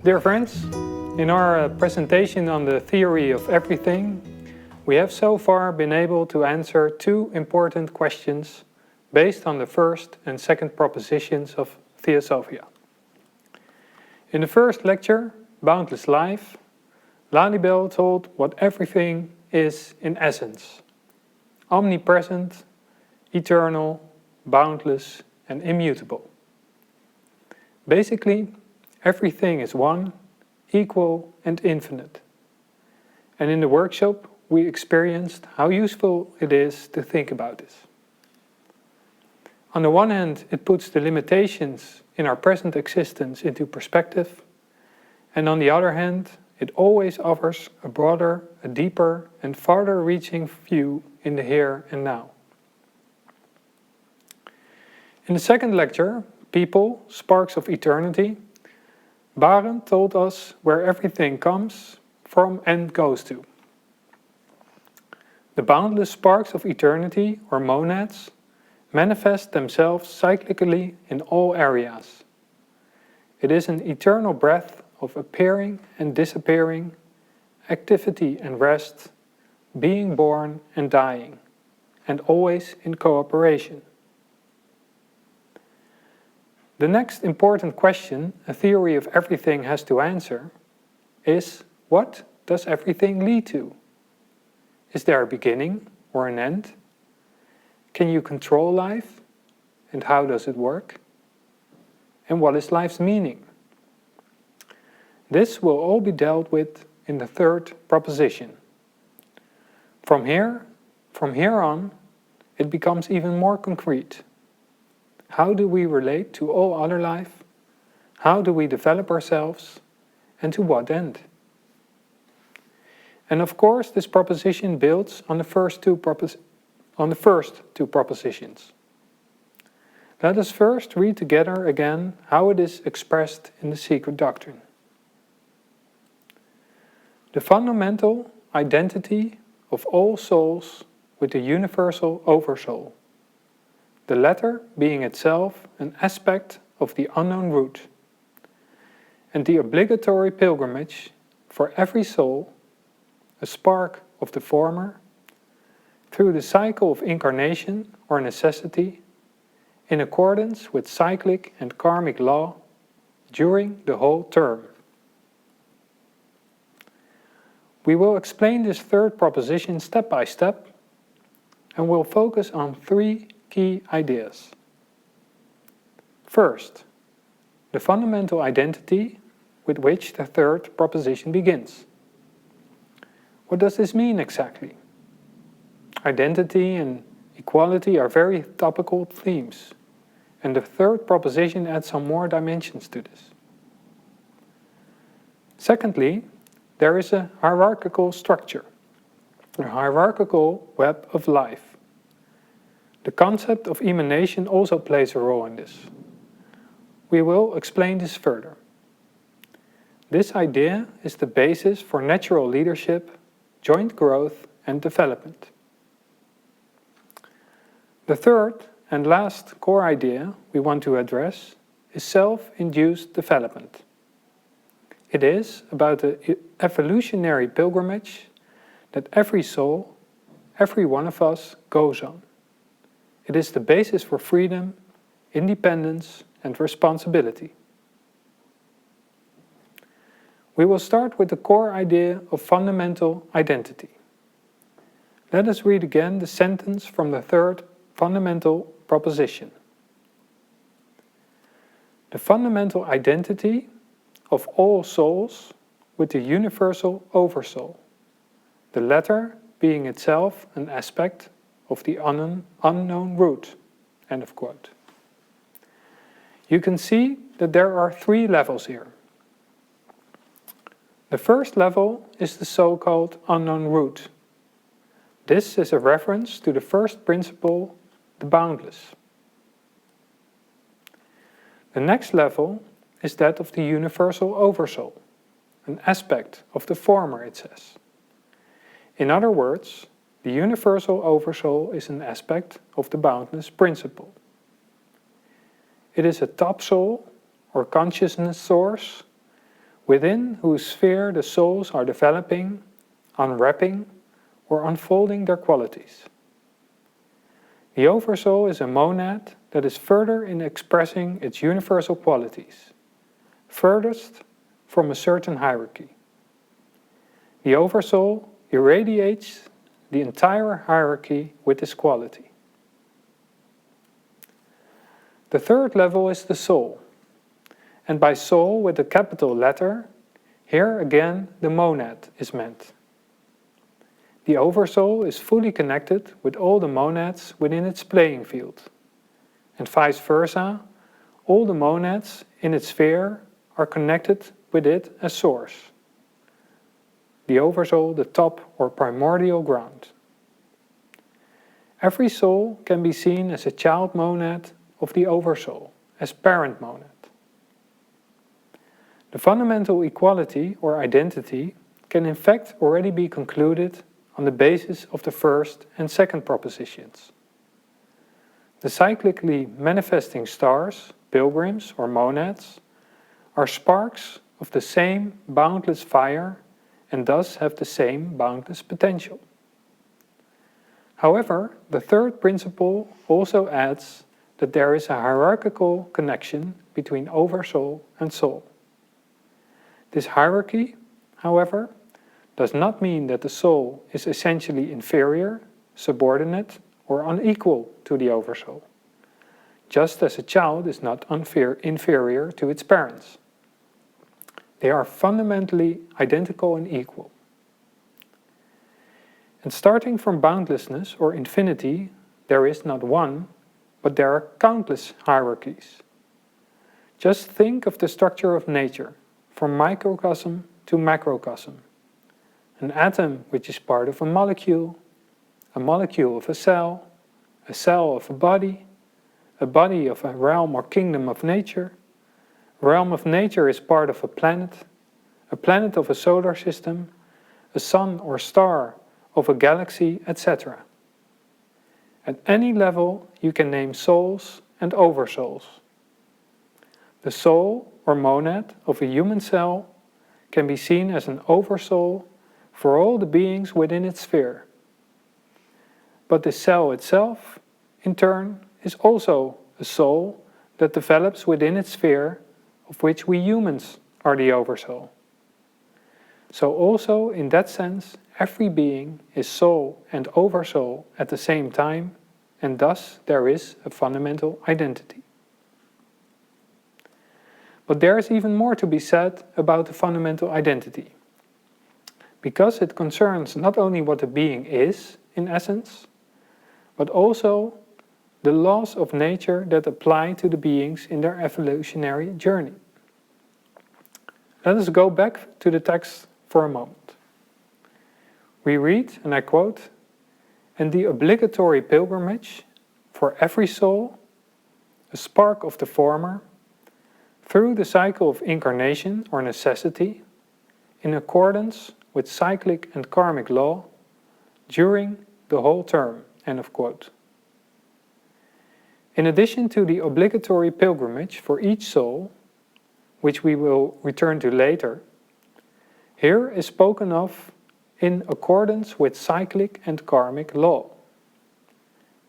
Dear friends, in our presentation on the theory of everything, we have so far been able to answer two important questions based on the first and second propositions of Theosophical. In the first lecture, Boundless Life, Lalibel told what everything is in essence: omnipresent, eternal, boundless, and immutable. Basically, everything is one, equal, and infinite. And in the workshop, we experienced how useful it is to think about this. On the one hand, it puts the limitations in our present existence into perspective, and on the other hand, it always offers a broader, a deeper, and farther-reaching view in the here and now. In the second lecture, People, Sparks of Eternity, Barend told us where everything comes from and goes to. The boundless sparks of eternity, or monads, manifest themselves cyclically in all areas. It is an eternal breath of appearing and disappearing, activity and rest, being born and dying, and always in cooperation. The next important question a theory of everything has to answer is: what does everything lead to? Is there a beginning or an end? Can you control life? And how does it work? And what is life's meaning? This will all be dealt with in the third proposition. From here on, it becomes even more concrete. How do we relate to all other life? How do we develop ourselves? And to what end? And of course, this proposition builds on the first two propositions. Let us first read together again how it is expressed in the Secret Doctrine. The fundamental identity of all souls with the universal Oversoul, the latter being itself an aspect of the unknown root, and the obligatory pilgrimage for every soul, a spark of the former, through the cycle of incarnation or necessity, in accordance with cyclic and karmic law during the whole term. We will explain this third proposition step by step, and will focus on three key ideas. First, the fundamental identity with which the third proposition begins. What does this mean exactly? Identity and equality are very topical themes, and the third proposition adds some more dimensions to this. Secondly, there is a hierarchical structure, a hierarchical web of life. The concept of emanation also plays a role in this. We will explain this further. This idea is the basis for natural leadership, joint growth, and development. The third and last core idea we want to address is self-induced development. It is about the evolutionary pilgrimage that every soul, every one of us, goes on. It is the basis for freedom, independence, and responsibility. We will start with the core idea of fundamental identity. Let us read again the sentence from the third fundamental proposition. The fundamental identity of all souls with the universal Oversoul, the latter being itself an aspect of the unknown root. End of quote. You can see that there are three levels here. The first level is the so-called unknown root. This is a reference to the first principle, the boundless. The next level is that of the universal Oversoul, an aspect of the former, it says. In other words, the universal Oversoul is an aspect of the boundless principle. It is a top soul or consciousness source within whose sphere the souls are developing, unwrapping, or unfolding their qualities. The Oversoul is a monad that is further in expressing its universal qualities, furthest from a certain hierarchy. The Oversoul irradiates the entire hierarchy with this quality. The third level is the soul, and by soul with a capital letter, here again the monad is meant. The Oversoul is fully connected with all the monads within its playing field, and vice versa, all the monads in its sphere are connected with it as source. The Oversoul, the top or primordial ground. Every soul can be seen as a child monad of the Oversoul, as parent monad. The fundamental equality or identity can in fact already be concluded on the basis of the first and second propositions. The cyclically manifesting stars, pilgrims or monads, are sparks of the same boundless fire and thus have the same boundless potential. However, the third principle also adds that there is a hierarchical connection between Oversoul and Soul. This hierarchy, however, does not mean that the soul is essentially inferior, subordinate, or unequal to the Oversoul, just as a child is not inferior to its parents. They are fundamentally identical and equal. And starting from boundlessness or infinity, there is not one, but there are countless hierarchies. Just think of the structure of nature, from microcosm to macrocosm. An atom which is part of a molecule of a cell of a body of a realm or kingdom of nature. A realm of nature is part of a planet of a solar system, a sun or star of a galaxy, etc. At any level you can name souls and oversouls. The soul or monad of a human cell can be seen as an oversoul for all the beings within its sphere. But the cell itself, in turn, is also a soul that develops within its sphere, of which we humans are the oversoul. So also, in that sense, every being is soul and oversoul at the same time, and thus there is a fundamental identity. But there is even more to be said about the fundamental identity, because it concerns not only what a being is, in essence, but also the laws of nature that apply to the beings in their evolutionary journey. Let us go back to the text for a moment. We read, and I quote, "And the obligatory pilgrimage for every soul, a spark of the former, through the cycle of incarnation or necessity, in accordance with cyclic and karmic law, during the whole term." End of quote. In addition to the obligatory pilgrimage for each soul, which we will return to later, here is spoken of in accordance with cyclic and karmic law.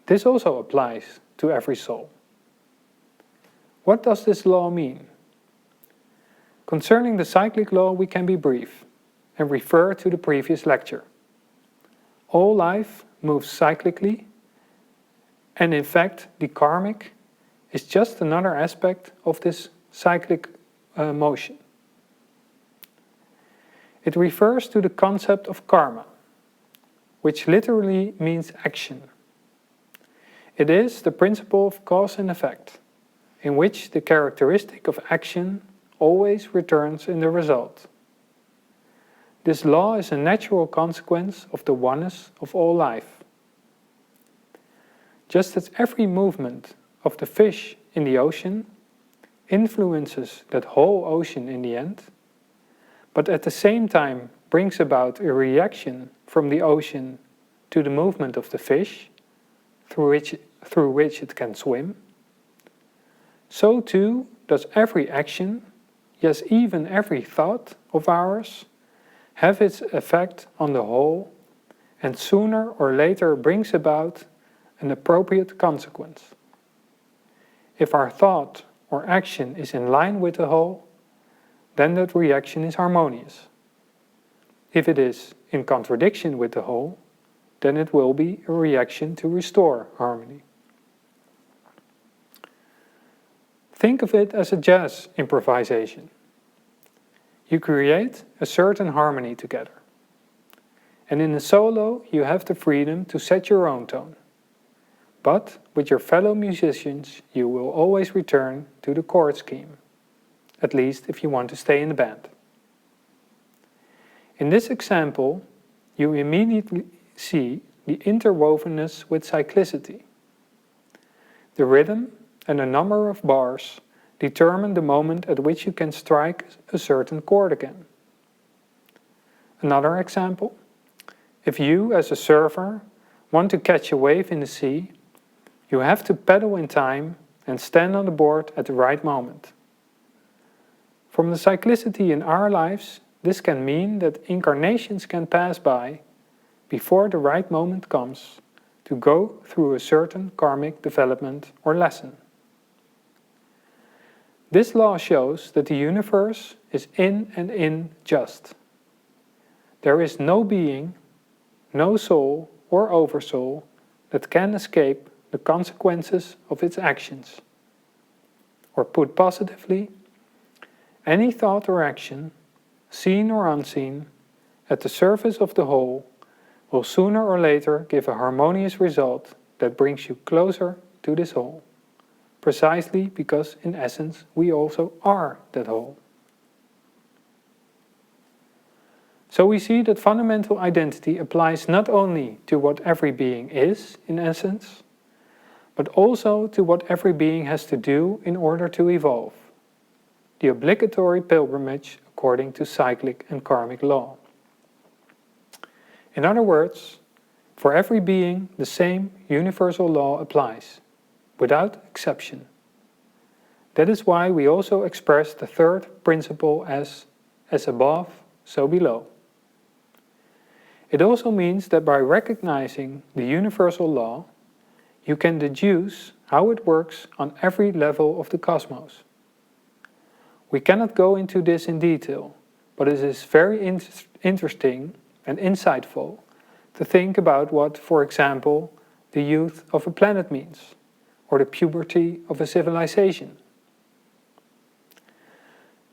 This also applies to every soul. What does this law mean? Concerning the cyclic law, we can be brief and refer to the previous lecture. All life moves cyclically, and in fact, the karmic is just another aspect of this cyclic motion. It refers to the concept of karma, which literally means action. It is the principle of cause and effect, in which the characteristic of action always returns in the result. This law is a natural consequence of the oneness of all life. Just as every movement of the fish in the ocean influences that whole ocean in the end, but at the same time brings about a reaction from the ocean to the movement of the fish, through which it can swim, so too does every action, yes, even every thought of ours, have its effect on the whole and sooner or later brings about an appropriate consequence. If our thought or action is in line with the whole, then that reaction is harmonious. If it is in contradiction with the whole, then it will be a reaction to restore harmony. Think of it as a jazz improvisation. You create a certain harmony together. And in a solo, you have the freedom to set your own tone. But with your fellow musicians, you will always return to the chord scheme, at least if you want to stay in the band. In this example, you immediately see the interwovenness with cyclicity. The rhythm and a number of bars determine the moment at which you can strike a certain chord again. Another example, if you, as a surfer, want to catch a wave in the sea, you have to paddle in time and stand on the board at the right moment. From the cyclicity in our lives, this can mean that incarnations can pass by before the right moment comes to go through a certain karmic development or lesson. This law shows that the universe is in and in just. There is no being, no soul or oversoul that can escape the consequences of its actions. Or put positively, any thought or action, seen or unseen, at the surface of the whole, will sooner or later give a harmonious result that brings you closer to this whole, precisely because in essence we also are that whole. So we see that fundamental identity applies not only to what every being is in essence, but also to what every being has to do in order to evolve, the obligatory pilgrimage according to cyclic and karmic law. In other words, for every being the same universal law applies, without exception. That is why we also express the third principle as above, so below. It also means that by recognizing the universal law, you can deduce how it works on every level of the cosmos. We cannot go into this in detail, but it is very interesting and insightful to think about what, for example, the youth of a planet means, or the puberty of a civilization.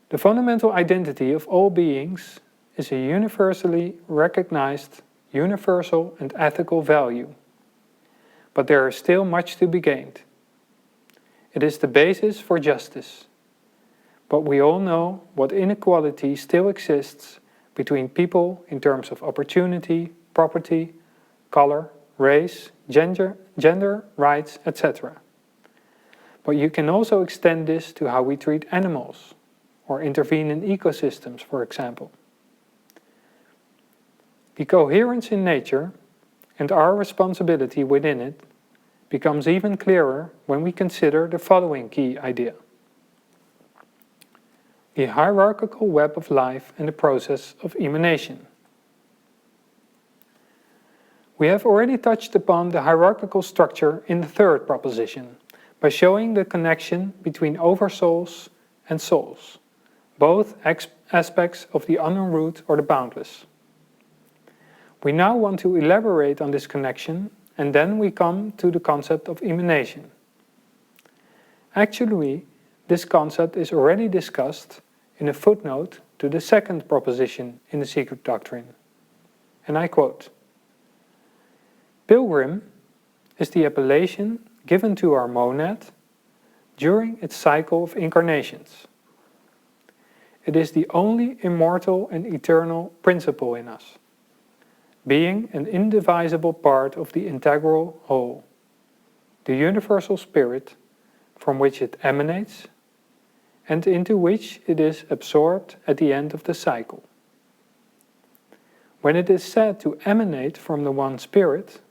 The fundamental identity of all beings is a universally recognized, universal and ethical value. But there is still much to be gained. It is the basis for justice. But we all know what inequality still exists between people in terms of opportunity, property, color, race, gender, rights, etc. But you can also extend this to how we treat animals, or intervene in ecosystems, for example. The coherence in nature and our responsibility within it becomes even clearer when we consider the following key idea. The hierarchical web of life and the process of emanation. We have already touched upon the hierarchical structure in the third proposition by showing the connection between oversouls and souls, both aspects of the unknown root or the boundless. We now want to elaborate on this connection, and then we come to the concept of emanation. Actually, this concept is already discussed in a footnote to the second proposition in the Secret Doctrine. And I quote, "Pilgrim is the appellation given to our monad during its cycle of incarnations. It is the only immortal and eternal principle in us, being an indivisible part of the integral whole, the universal spirit from which it emanates and into which it is absorbed at the end of the cycle. When it is said to emanate from the one spirit,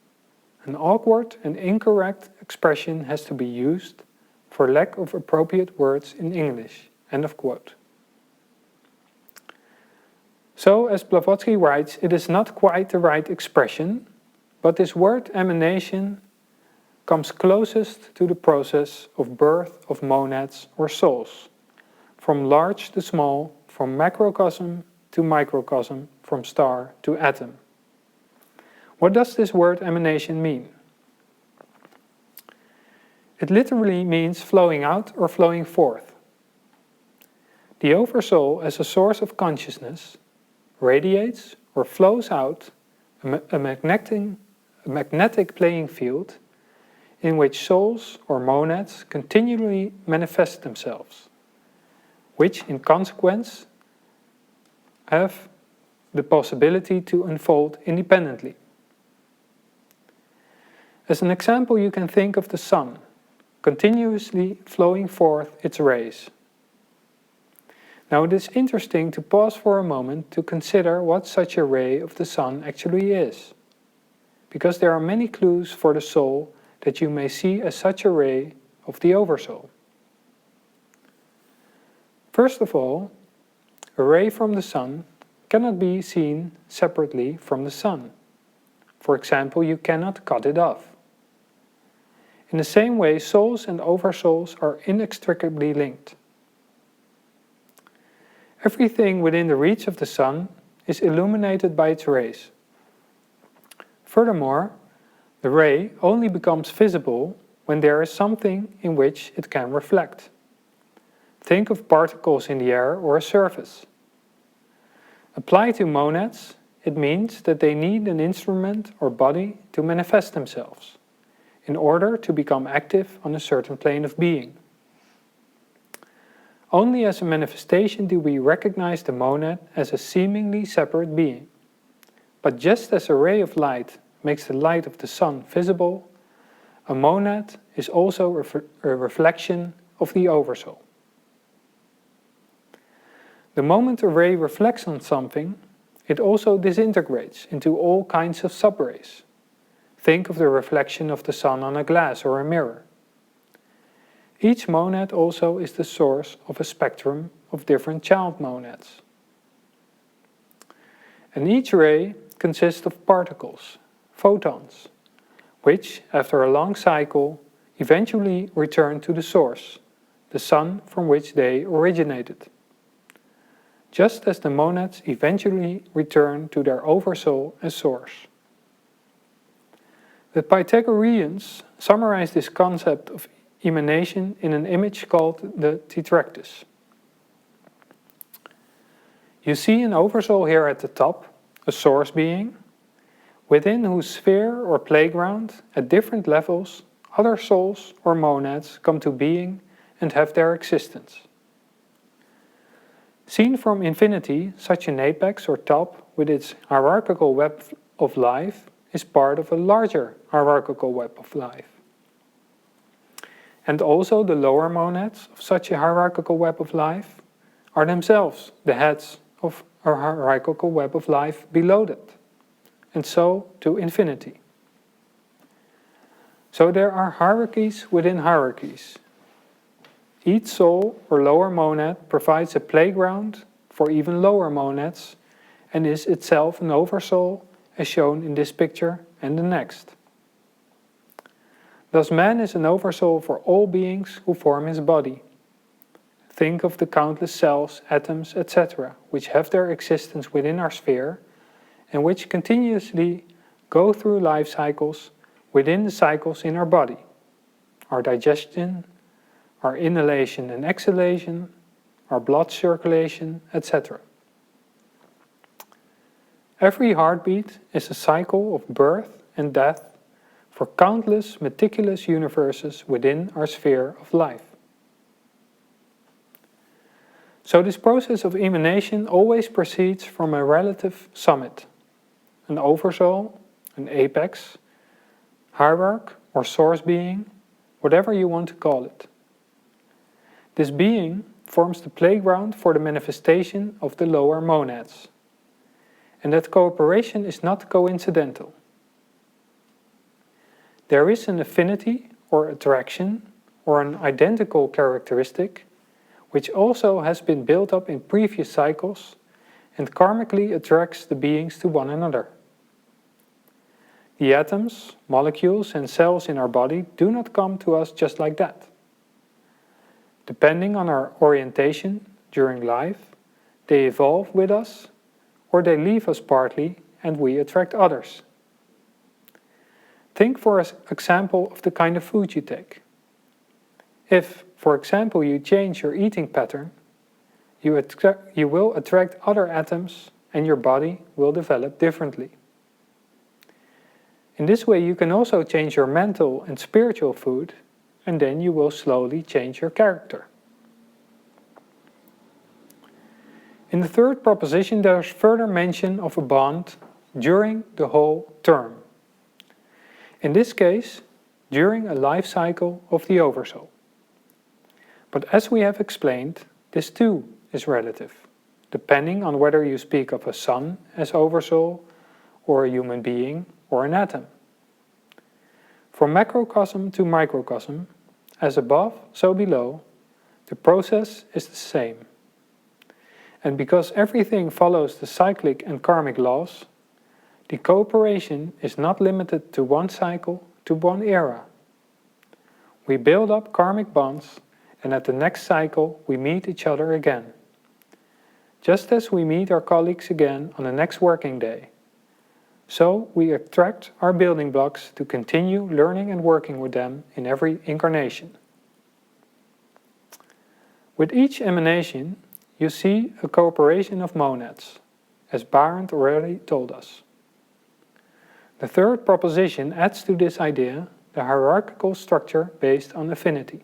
an awkward and incorrect expression has to be used for lack of appropriate words in English." End of quote. So, as Blavatsky writes, it is not quite the right expression, but this word emanation comes closest to the process of birth of monads or souls, from large to small, from macrocosm to microcosm, from star to atom. What does this word emanation mean? It literally means flowing out or flowing forth. The Oversoul as a source of consciousness radiates or flows out a magnetic playing field in which souls or monads continually manifest themselves, which in consequence have the possibility to unfold independently. As an example, you can think of the sun continuously flowing forth its rays. Now it is interesting to pause for a moment to consider what such a ray of the sun actually is, because there are many clues for the soul that you may see as such a ray of the Oversoul. First of all, a ray from the sun cannot be seen separately from the sun. For example, you cannot cut it off. In the same way, souls and oversouls are inextricably linked. Everything within the reach of the sun is illuminated by its rays. Furthermore, the ray only becomes visible when there is something in which it can reflect. Think of particles in the air or a surface. Applied to monads, it means that they need an instrument or body to manifest themselves, in order to become active on a certain plane of being. Only as a manifestation do we recognize the monad as a seemingly separate being. But just as a ray of light makes the light of the sun visible, a monad is also a reflection of the Oversoul. The moment a ray reflects on something, it also disintegrates into all kinds of subrays. Think of the reflection of the sun on a glass or a mirror. Each monad also is the source of a spectrum of different child monads. And each ray consists of particles, photons, which, after a long cycle, eventually return to the source, the sun from which they originated. Just as the monads eventually return to their Oversoul as source. The Pythagoreans summarize this concept of emanation in an image called the tetractys. You see an Oversoul here at the top, a source being, within whose sphere or playground, at different levels, other souls or monads come to being and have their existence. Seen from infinity, such an apex or top with its hierarchical web of life is part of a larger hierarchical web of life. And also the lower monads of such a hierarchical web of life are themselves the heads of a hierarchical web of life below that, and so to infinity. So there are hierarchies within hierarchies. Each soul or lower monad provides a playground for even lower monads and is itself an Oversoul, as shown in this picture and the next. Thus man is an Oversoul for all beings who form his body. Think of the countless cells, atoms, etc., which have their existence within our sphere and which continuously go through life cycles within the cycles in our body, our digestion, our inhalation and exhalation, our blood circulation, etc. Every heartbeat is a cycle of birth and death for countless meticulous universes within our sphere of life. So this process of emanation always proceeds from a relative summit, an Oversoul, an apex, hierarch or source being, whatever you want to call it. This being forms the playground for the manifestation of the lower monads. And that cooperation is not coincidental. There is an affinity or attraction or an identical characteristic which also has been built up in previous cycles and karmically attracts the beings to one another. The atoms, molecules and cells in our body do not come to us just like that. Depending on our orientation during life, they evolve with us or they leave us partly and we attract others. Think for example of the kind of food you take. If, for example, you change your eating pattern, you will attract other atoms and your body will develop differently. In this way you can also change your mental and spiritual food, and then you will slowly change your character. In the third proposition there is further mention of a bond during the whole term. In this case, during a life cycle of the Oversoul. But as we have explained, this too is relative, depending on whether you speak of a sun as Oversoul, or a human being, or an atom. From macrocosm to microcosm, as above, so below, the process is the same. And because everything follows the cyclic and karmic laws, the cooperation is not limited to one cycle, to one era. We build up karmic bonds, and at the next cycle we meet each other again. Just as we meet our colleagues again on the next working day. So we attract our building blocks to continue learning and working with them in every incarnation. With each emanation, you see a cooperation of monads, as Barend already told us. The third proposition adds to this idea the hierarchical structure based on affinity.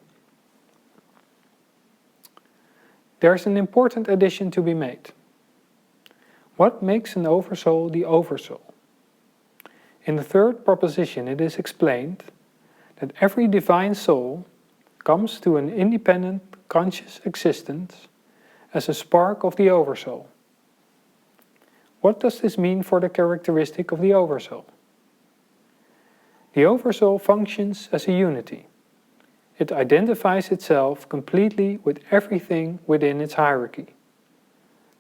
There is an important addition to be made. What makes an Oversoul the Oversoul? In the third proposition it is explained that every divine soul comes to an independent conscious existence as a spark of the Oversoul. What does this mean for the characteristic of the Oversoul? The Oversoul functions as a unity. It identifies itself completely with everything within its hierarchy.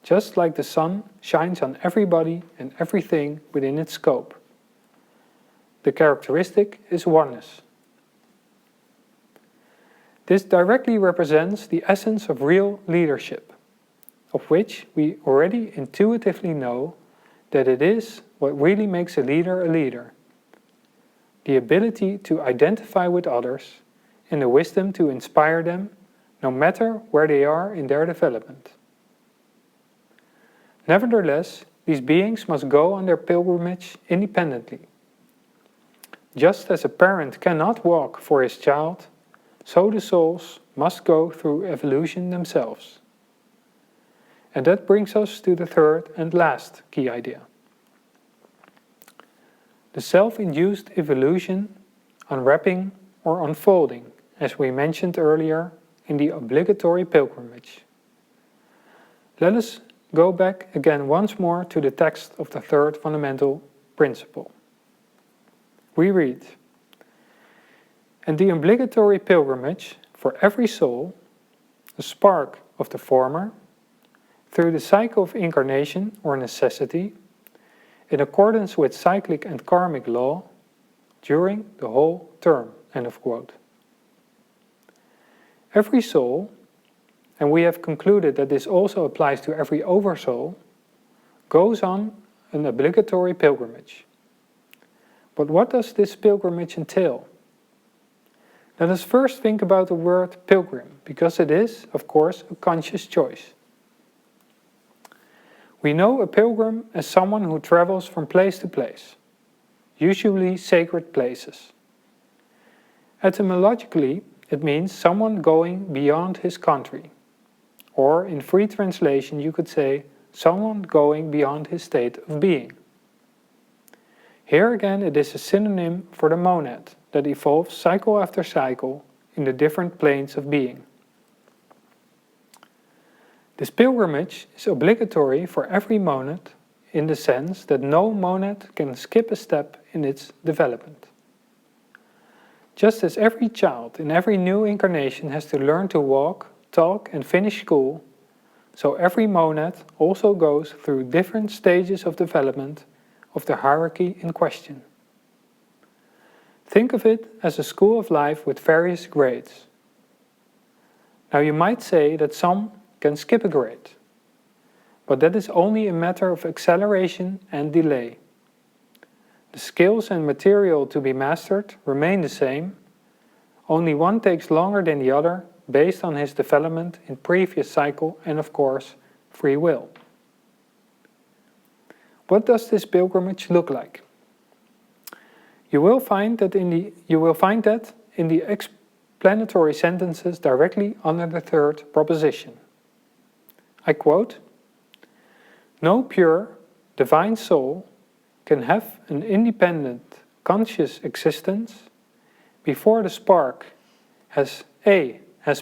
Just like the sun shines on everybody and everything within its scope. The characteristic is oneness. This directly represents the essence of real leadership, of which we already intuitively know that it is what really makes a leader. The ability to identify with others and the wisdom to inspire them no matter where they are in their development. Nevertheless, these beings must go on their pilgrimage independently. Just as a parent cannot walk for his child, so the souls must go through evolution themselves. And that brings us to the third and last key idea. The self-induced evolution, unwrapping or unfolding, as we mentioned earlier in the obligatory pilgrimage. Let us go back again once more to the text of the third fundamental principle. We read, "And the obligatory pilgrimage for every soul, a spark of the former, through the cycle of incarnation or necessity, in accordance with cyclic and karmic law, during the whole term." End of quote. Every soul, and we have concluded that this also applies to every Oversoul, goes on an obligatory pilgrimage. But what does this pilgrimage entail? Let us first think about the word pilgrim, because it is, of course, a conscious choice. We know a pilgrim as someone who travels from place to place, usually sacred places. Etymologically, it means someone going beyond his country. Or in free translation you could say, someone going beyond his state of being. Here again it is a synonym for the monad that evolves cycle after cycle in the different planes of being. This pilgrimage is obligatory for every monad in the sense that no monad can skip a step in its development. Just as every child in every new incarnation has to learn to walk, talk and finish school, So every monad also goes through different stages of development of the hierarchy in question. Think of it as a school of life with various grades. Now you might say that some can skip a grade, but that is only a matter of acceleration and delay. The skills and material to be mastered remain the same, only one takes longer than the other based on his development in previous cycle and of course free will. What does this pilgrimage look like? You will find that in the explanatory sentences directly under the third proposition. I quote, "No pure, divine soul can have an independent, conscious existence before the spark has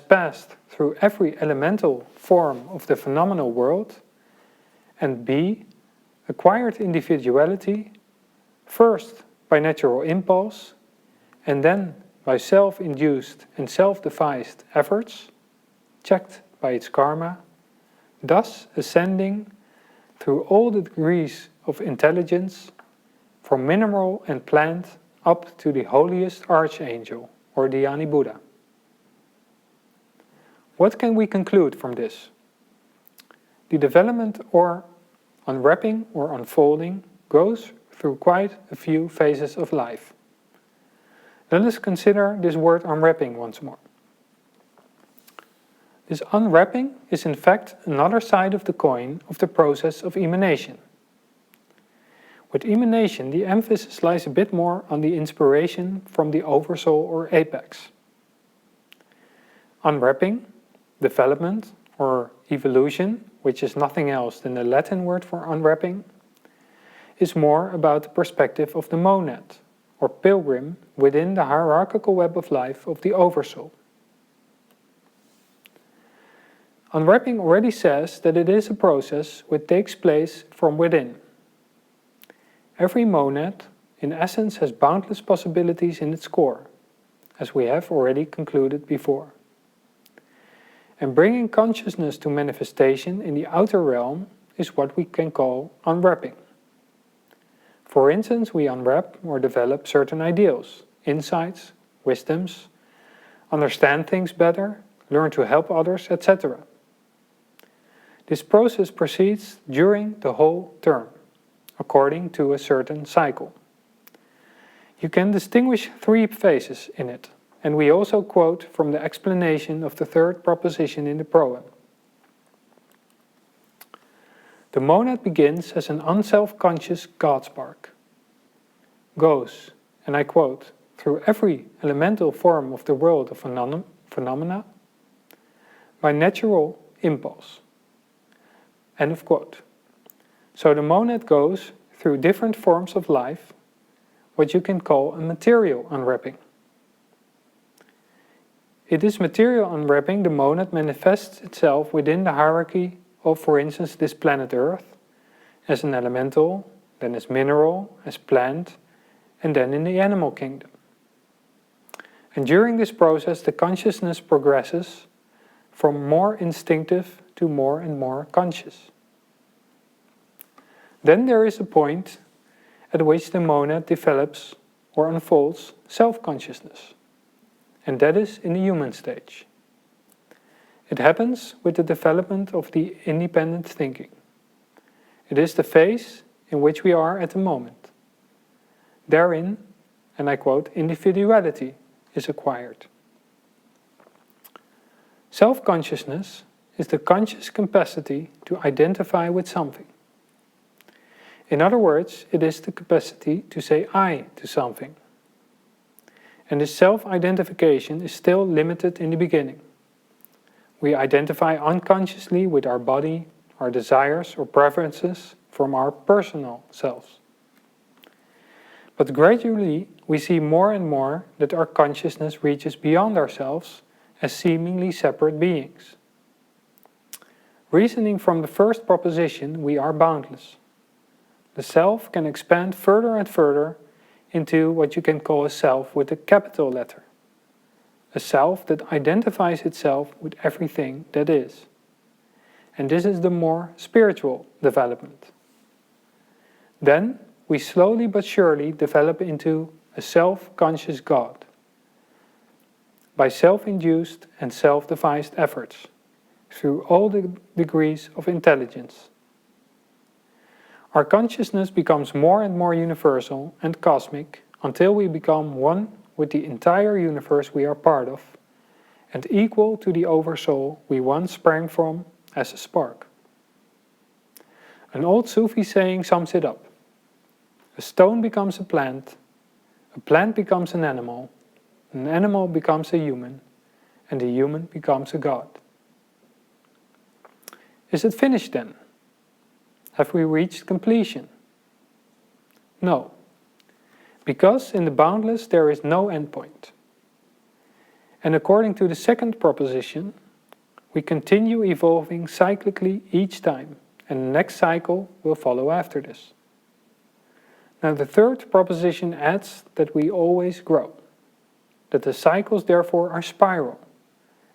passed through every elemental form of the phenomenal world, and B, acquired individuality, first by natural impulse, and then by self-induced and self-devised efforts, checked by its karma, thus ascending through all the degrees of intelligence, from mineral and plant up to the holiest archangel, or Dhyani Buddha." What can we conclude from this? The development or unwrapping or unfolding goes through quite a few phases of life. Let us consider this word unwrapping once more. This unwrapping is in fact another side of the coin of the process of emanation. With emanation, the emphasis lies a bit more on the inspiration from the oversoul or apex. Unwrapping, development, or evolution, which is nothing else than the Latin word for unwrapping, is more about the perspective of the monad, or pilgrim, within the hierarchical web of life of the oversoul. Unwrapping already says that it is a process which takes place from within. Every monad, in essence, has boundless possibilities in its core, as we have already concluded before. And bringing consciousness to manifestation in the outer realm is what we can call unwrapping. For instance, we unwrap or develop certain ideals, insights, wisdoms, understand things better, learn to help others, etc. This process proceeds during the whole term, according to a certain cycle. You can distinguish 3 phases in it, and we also quote from the explanation of the third proposition in the proem. The monad begins as an unself-conscious God spark, goes, and I quote, through every elemental form of the world of phenomena by natural impulse. End of quote. So the monad goes through different forms of life, what you can call a material unwrapping. It is material unwrapping the monad manifests itself within the hierarchy of, for instance, this planet Earth, as an elemental, then as mineral, as plant, and then in the animal kingdom. And during this process, the consciousness progresses from more instinctive to more and more conscious. Then there is a point at which the monad develops or unfolds self-consciousness, and that is in the human stage. It happens with the development of the independent thinking. It is the phase in which we are at the moment. Therein, and I quote, individuality is acquired. Self-consciousness is the conscious capacity to identify with something. In other words, it is the capacity to say I to something. And this self-identification is still limited in the beginning. We identify unconsciously with our body, our desires or preferences from our personal selves. But gradually we see more and more that our consciousness reaches beyond ourselves as seemingly separate beings. Reasoning from the first proposition, we are boundless. The self can expand further and further into what you can call a self with a capital letter. A self that identifies itself with everything that is. and this is the more spiritual development. Then we slowly but surely develop into a self-conscious God by self-induced and self-devised efforts through all the degrees of intelligence. Our consciousness becomes more and more universal and cosmic until we become one with the entire universe we are part of and equal to the oversoul we once sprang from as a spark. An old Sufi saying sums it up. A stone becomes a plant becomes an animal becomes a human, and a human becomes a god. Is it finished then? Have we reached completion? No, because in the boundless there is no endpoint. And according to the second proposition, we continue evolving cyclically each time, and the next cycle will follow after this. Now the third proposition adds that we always grow, that the cycles therefore are spiral,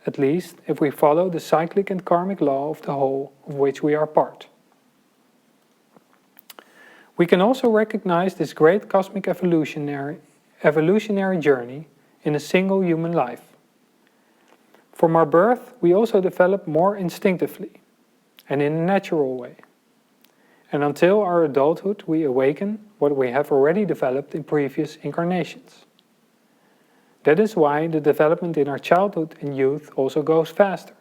at least if we follow the cyclic and karmic law of the whole of which we are part. We can also recognize this great cosmic evolutionary journey in a single human life. From our birth, we also develop more instinctively and in a natural way. And until our adulthood, we awaken what we have already developed in previous incarnations. That is why the development in our childhood and youth also goes faster.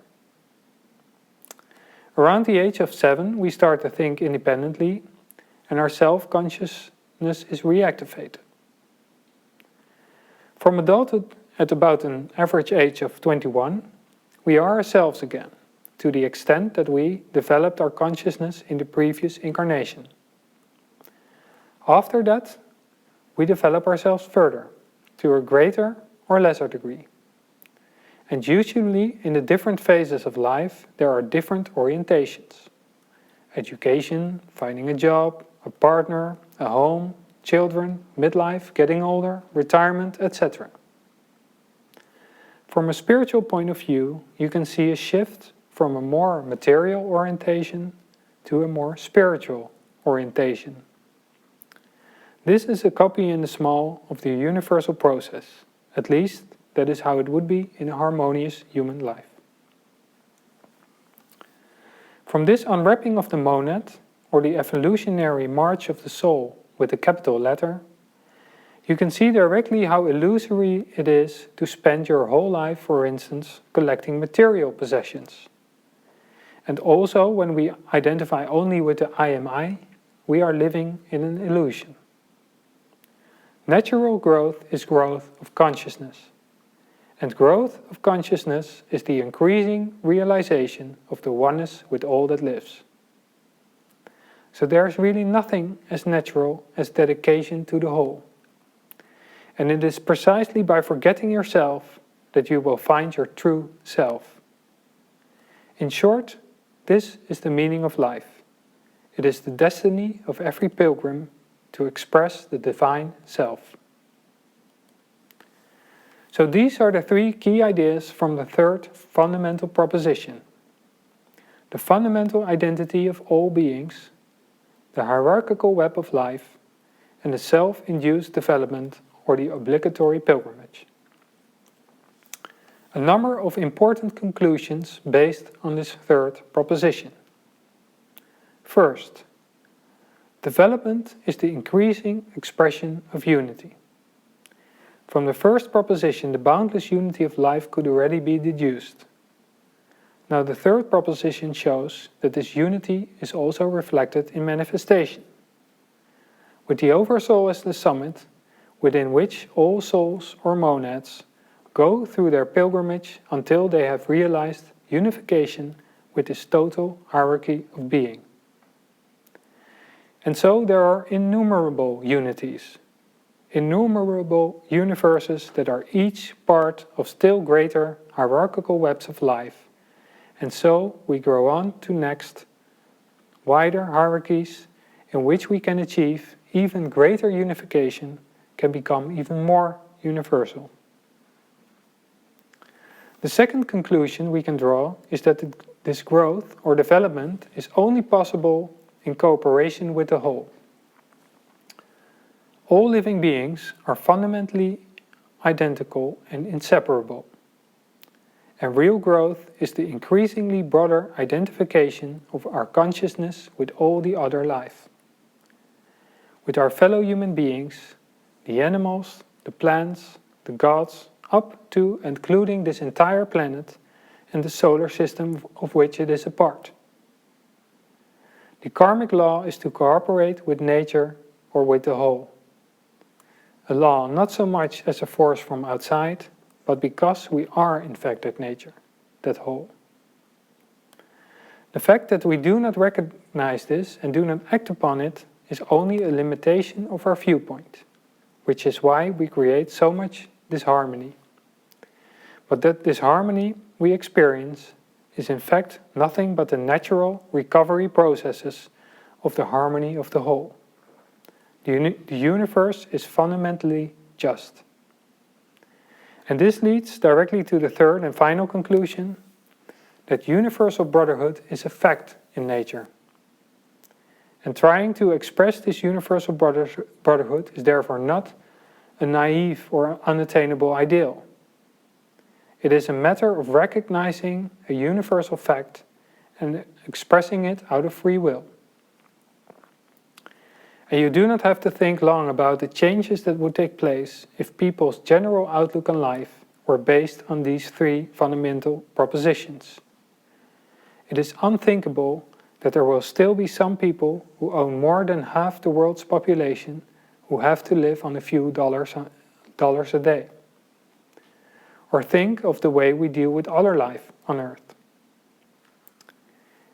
Around the age of 7, we start to think independently, and our self-consciousness is reactivated. From adulthood at about an average age of 21, we are ourselves again, to the extent that we developed our consciousness in the previous incarnation. After that, we develop ourselves further, to a greater or lesser degree. And usually in the different phases of life, there are different orientations. Education, finding a job, a partner, a home, children, midlife, getting older, retirement, etc. From a spiritual point of view, you can see a shift from a more material orientation to a more spiritual orientation. This is a copy in the small of the universal process. At least, that is how it would be in a harmonious human life. From this unwrapping of the monad, or the evolutionary march of the soul with a capital letter, you can see directly how illusory it is to spend your whole life, for instance, collecting material possessions. And also, when we identify only with the I am I, we are living in an illusion. Natural growth is growth of consciousness. And growth of consciousness is the increasing realization of the oneness with all that lives. So there is really nothing as natural as dedication to the whole. And it is precisely by forgetting yourself that you will find your true self. In short, this is the meaning of life. It is the destiny of every pilgrim to express the divine self. So these are the 3 key ideas from the third fundamental proposition. The fundamental identity of all beings, the hierarchical web of life, and the self-induced development or the obligatory pilgrimage. A number of important conclusions based on this third proposition. First, development is the increasing expression of unity. From the first proposition, the boundless unity of life could already be deduced. Now the third proposition shows that this unity is also reflected in manifestation. With the Oversoul as the summit, within which all souls or monads go through their pilgrimage until they have realized unification with this total hierarchy of being. And so there are innumerable unities, innumerable universes that are each part of still greater hierarchical webs of life. And so we grow on to next, wider hierarchies in which we can achieve even greater unification, can become even more universal. The second conclusion we can draw is that this growth or development is only possible in cooperation with the whole. All living beings are fundamentally identical and inseparable, and real growth is the increasingly broader identification of our consciousness with all the other life, with our fellow human beings, the animals, the plants, the gods, up to and including this entire planet and the solar system of which it is a part. The karmic law is to cooperate with nature or with the whole. A law not so much as a force from outside, but because we are in fact that nature, that whole. The fact that we do not recognize this and do not act upon it is only a limitation of our viewpoint, which is why we create so much disharmony. But that disharmony we experience is in fact nothing but the natural recovery processes of the harmony of the whole. The universe is fundamentally just. And this leads directly to the third and final conclusion, that universal brotherhood is a fact in nature. And trying to express this universal brotherhood is therefore not a naive or unattainable ideal. It is a matter of recognizing a universal fact and expressing it out of free will. And you do not have to think long about the changes that would take place if people's general outlook on life were based on these three fundamental propositions. It is unthinkable that there will still be some people who own more than half the world's population who have to live on a few dollars a day. Or think of the way we deal with other life on Earth.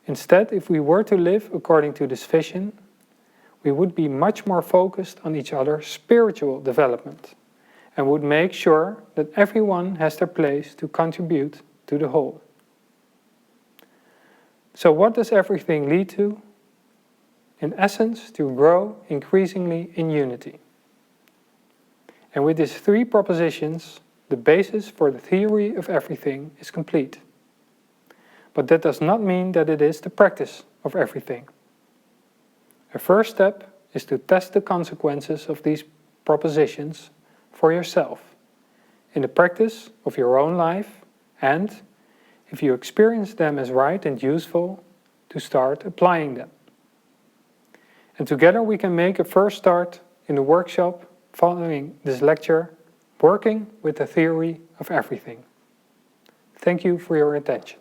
Instead, if we were to live according to this vision, we would be much more focused on each other's spiritual development and would make sure that everyone has their place to contribute to the whole. So what does everything lead to? In essence, to grow increasingly in unity. And with these three propositions, the basis for the theory of everything is complete. But that does not mean that it is the practice of everything. A first step is to test the consequences of these propositions for yourself in the practice of your own life, and, if you experience them as right and useful, to start applying them. And together we can make a first start in the workshop following this lecture, working with the theory of everything. Thank you for your attention.